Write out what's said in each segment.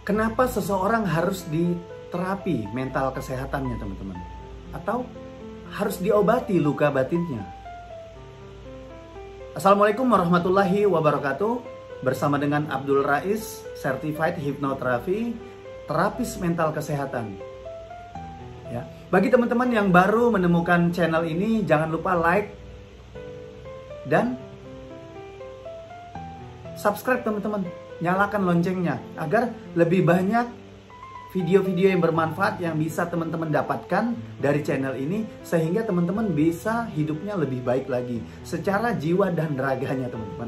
Kenapa seseorang harus diterapi mental kesehatannya, teman-teman? Atau harus diobati luka batinnya? Assalamualaikum warahmatullahi wabarakatuh. Bersama dengan Abdul Rais, Certified Hypnotherapy, terapis mental kesehatan. Ya. Bagi teman-teman yang baru menemukan channel ini, jangan lupa like dan subscribe, teman-teman. Nyalakan loncengnya agar lebih banyak video-video yang bermanfaat yang bisa teman-teman dapatkan dari channel ini, sehingga teman-teman bisa hidupnya lebih baik lagi secara jiwa dan raganya, teman-teman.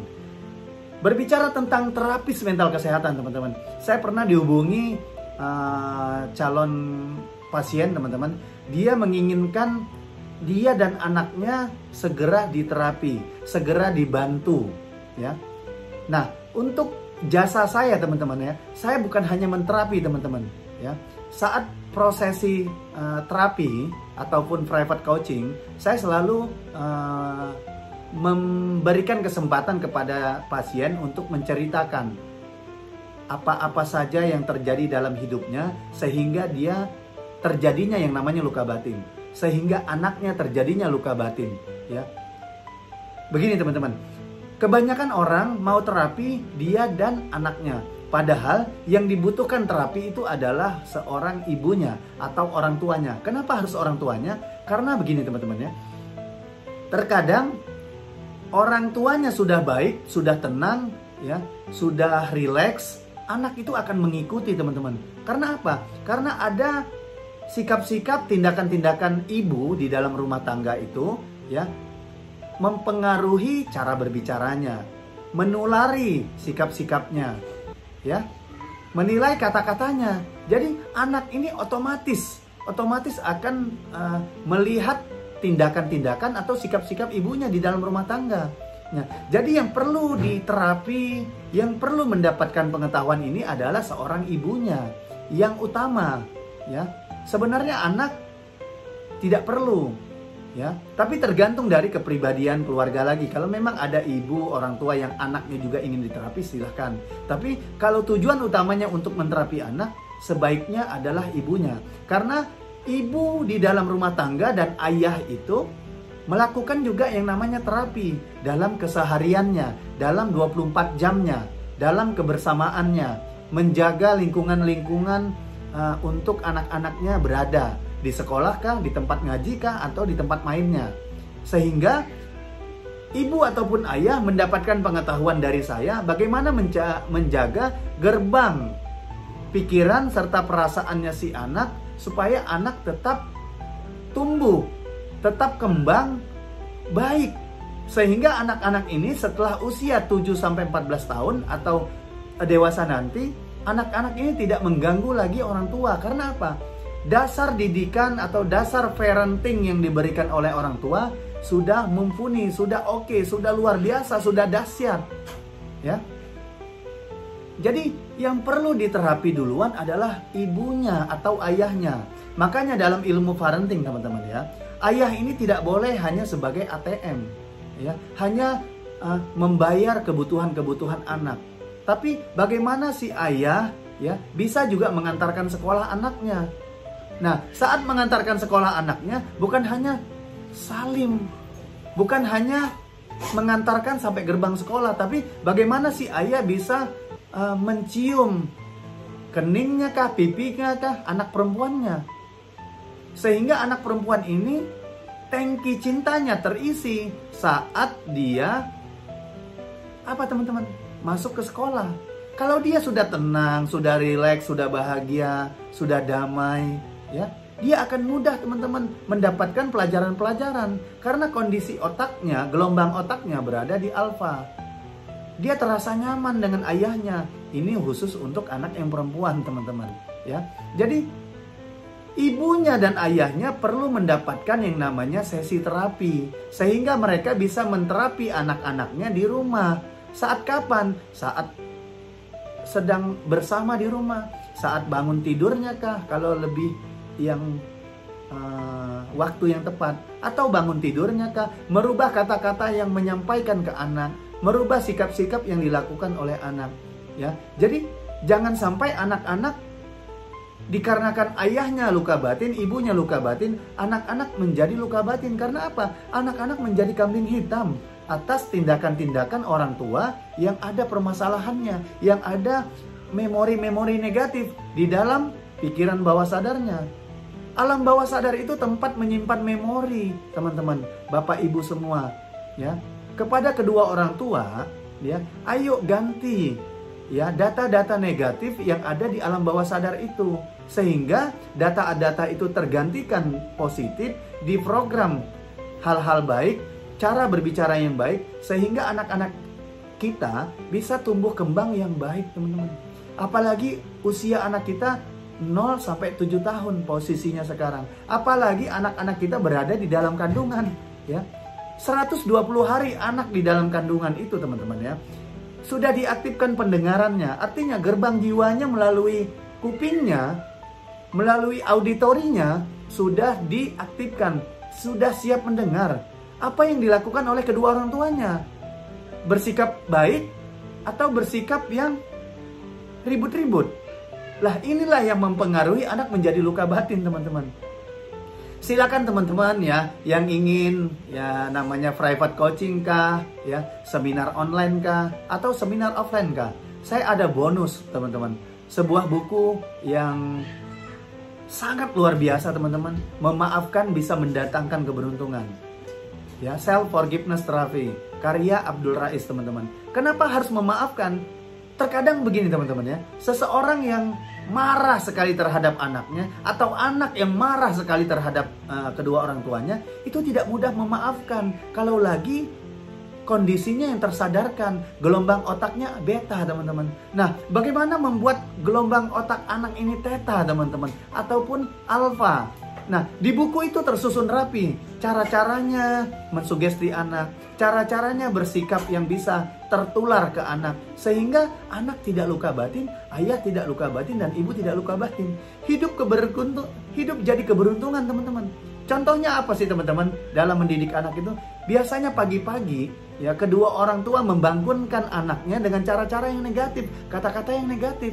Berbicara tentang terapis mental kesehatan, teman-teman, saya pernah dihubungi calon pasien, teman-teman. Dia menginginkan dia dan anaknya segera diterapi, segera dibantu, ya. Nah, untuk jasa saya, teman-teman, ya, saya bukan hanya menterapi, teman-teman, ya. Saat prosesi terapi ataupun private coaching, saya selalu memberikan kesempatan kepada pasien untuk menceritakan apa-apa saja yang terjadi dalam hidupnya, sehingga dia terjadinya yang namanya luka batin, sehingga anaknya terjadinya luka batin, ya. Begini, teman-teman, kebanyakan orang mau terapi dia dan anaknya, padahal yang dibutuhkan terapi itu adalah seorang ibunya atau orang tuanya. Kenapa harus orang tuanya? Karena begini, teman-teman, ya. Terkadang orang tuanya sudah baik, sudah tenang, ya, sudah rileks, anak itu akan mengikuti, teman-teman. Karena apa? Karena ada sikap-sikap, tindakan-tindakan ibu di dalam rumah tangga itu, ya, mempengaruhi cara berbicaranya, menulari sikap-sikapnya, ya, menilai kata-katanya. Jadi anak ini otomatis akan melihat tindakan-tindakan atau sikap-sikap ibunya di dalam rumah tangga. Nah, jadi yang perlu diterapi, yang perlu mendapatkan pengetahuan ini adalah seorang ibunya yang utama, ya. Sebenarnya anak tidak perlu, ya, tapi tergantung dari kepribadian keluarga lagi. Kalau memang ada ibu, orang tua yang anaknya juga ingin diterapi, silahkan. Tapi kalau tujuan utamanya untuk menterapi anak, sebaiknya adalah ibunya. Karena ibu di dalam rumah tangga dan ayah itu melakukan juga yang namanya terapi dalam kesehariannya, dalam 24 jamnya, dalam kebersamaannya, menjaga lingkungan-lingkungan untuk anak-anaknya berada di sekolah kah, di tempat ngaji kah, atau di tempat mainnya. Sehingga ibu ataupun ayah mendapatkan pengetahuan dari saya bagaimana menjaga gerbang pikiran serta perasaannya si anak, supaya anak tetap tumbuh, tetap kembang baik. Sehingga anak-anak ini setelah usia 7-14 tahun atau dewasa nanti, anak-anak ini tidak mengganggu lagi orang tua. Karena apa? Dasar didikan atau dasar parenting yang diberikan oleh orang tua sudah mumpuni, sudah oke, sudah luar biasa, sudah dahsyat, ya. Jadi yang perlu diterapi duluan adalah ibunya atau ayahnya. Makanya dalam ilmu parenting, teman-teman, ya, ayah ini tidak boleh hanya sebagai ATM, ya, hanya membayar kebutuhan-kebutuhan anak. Tapi bagaimana si ayah, ya, bisa juga mengantarkan sekolah anaknya. Nah, saat mengantarkan sekolah anaknya, bukan hanya salim, bukan hanya mengantarkan sampai gerbang sekolah, tapi bagaimana si ayah bisa mencium keningnya kah, pipinya kah, anak perempuannya. Sehingga anak perempuan ini tangki cintanya terisi saat dia apa, teman-teman? Masuk ke sekolah. Kalau dia sudah tenang, sudah rileks, sudah bahagia, sudah damai, ya, dia akan mudah, teman-teman, mendapatkan pelajaran-pelajaran. Karena kondisi otaknya, gelombang otaknya berada di alfa. Dia terasa nyaman dengan ayahnya. Ini khusus untuk anak yang perempuan, teman-teman, ya. Jadi ibunya dan ayahnya perlu mendapatkan yang namanya sesi terapi, sehingga mereka bisa menterapi anak-anaknya di rumah. Saat kapan? Saat sedang bersama di rumah. Saat bangun tidurnya kah? Kalau lebih yang waktu yang tepat. Atau bangun tidurnya kah? Merubah kata-kata yang menyampaikan ke anak. Merubah sikap-sikap yang dilakukan oleh anak. Ya, jadi Jangan sampai anak-anak dikarenakan ayahnya luka batin, ibunya luka batin, anak-anak menjadi luka batin. Karena apa? Anak-anak menjadi kambing hitam atas tindakan-tindakan orang tua yang ada permasalahannya, yang ada memori-memori negatif di dalam pikiran bawah sadarnya. Alam bawah sadar itu tempat menyimpan memori, teman-teman, Bapak Ibu semua, ya. Kepada kedua orang tua, ya, ayo ganti ya data-data negatif yang ada di alam bawah sadar itu, sehingga data-data itu tergantikan positif, diprogram hal-hal baik, cara berbicara yang baik, sehingga anak-anak kita bisa tumbuh kembang yang baik, teman-teman. Apalagi usia anak kita 0 sampai 7 tahun posisinya sekarang. Apalagi anak-anak kita berada di dalam kandungan, ya. 120 hari anak di dalam kandungan itu, teman-teman, ya. Sudah diaktifkan pendengarannya, artinya gerbang jiwanya melalui kupingnya, melalui auditorinya sudah diaktifkan, sudah siap mendengar. Apa yang dilakukan oleh kedua orang tuanya? Bersikap baik atau bersikap yang ribut-ribut? Lah, inilah yang mempengaruhi anak menjadi luka batin, teman-teman. Silakan teman-teman ya yang ingin ya namanya private coaching kah, ya seminar online kah, atau seminar offline kah. Saya ada bonus, teman-teman. Sebuah buku yang sangat luar biasa, teman-teman. Memaafkan bisa mendatangkan keberuntungan. Ya, Self Forgiveness Therapy, karya Abdul Rais, teman-teman. Kenapa harus memaafkan? Terkadang begini, teman-teman, ya. Seseorang yang marah sekali terhadap anaknya, atau anak yang marah sekali terhadap kedua orang tuanya, itu tidak mudah memaafkan. Kalau lagi kondisinya yang tersadarkan, gelombang otaknya beta, teman-teman. Nah, bagaimana membuat gelombang otak anak ini theta, teman-teman, ataupun alfa? Nah, di buku itu tersusun rapi cara-caranya mensugesti anak, cara-caranya bersikap yang bisa tertular ke anak, sehingga anak tidak luka batin, ayah tidak luka batin, dan ibu tidak luka batin. Hidup jadi keberuntungan, teman-teman. Contohnya apa sih, teman-teman, dalam mendidik anak itu? Biasanya pagi-pagi ya kedua orang tua membangunkan anaknya dengan cara-cara yang negatif, kata-kata yang negatif.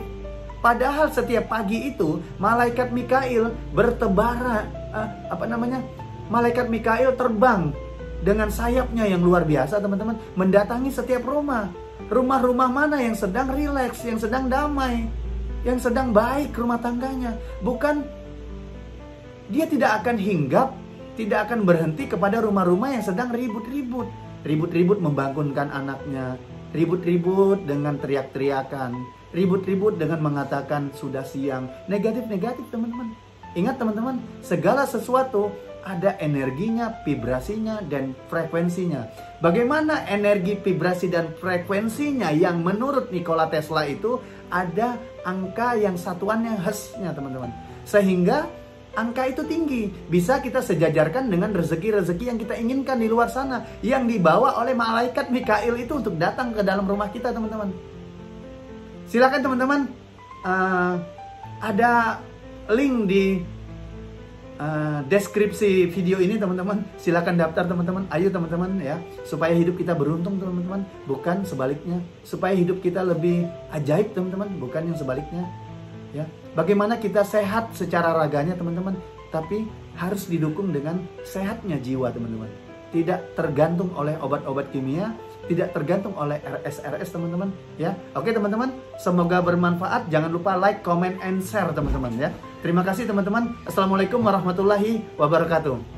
Padahal setiap pagi itu malaikat Mikail malaikat Mikail terbang dengan sayapnya yang luar biasa, teman-teman, mendatangi setiap rumah. Rumah-rumah mana yang sedang rileks, yang sedang damai, yang sedang baik rumah tangganya. Bukan, dia tidak akan hinggap, tidak akan berhenti kepada rumah-rumah yang sedang ribut-ribut. Ribut-ribut membangunkan anaknya, ribut-ribut dengan teriak-teriakan, ribut-ribut dengan mengatakan sudah siang. Negatif-negatif, teman-teman. Ingat, teman-teman, segala sesuatu ada energinya, vibrasinya, dan frekuensinya. Bagaimana energi, vibrasi, dan frekuensinya yang menurut Nikola Tesla itu ada angka yang satuannya Hertz-nya, teman-teman. Sehingga angka itu tinggi. Bisa kita sejajarkan dengan rezeki-rezeki yang kita inginkan di luar sana, yang dibawa oleh malaikat Mikail itu untuk datang ke dalam rumah kita, teman-teman. Silakan, teman-teman. Ada link di deskripsi video ini, teman-teman. Silakan daftar, teman-teman. Ayo, teman-teman, ya, supaya hidup kita beruntung, teman-teman, bukan sebaliknya. Supaya hidup kita lebih ajaib, teman-teman, bukan yang sebaliknya, ya. Bagaimana kita sehat secara raganya, teman-teman, tapi harus didukung dengan sehatnya jiwa, teman-teman. Tidak tergantung oleh obat-obat kimia, tidak tergantung oleh RS-RS, teman-teman, ya. Oke, teman-teman, semoga bermanfaat. Jangan lupa like, comment, and share, teman-teman, ya. Terima kasih, teman-teman. Assalamualaikum warahmatullahi wabarakatuh.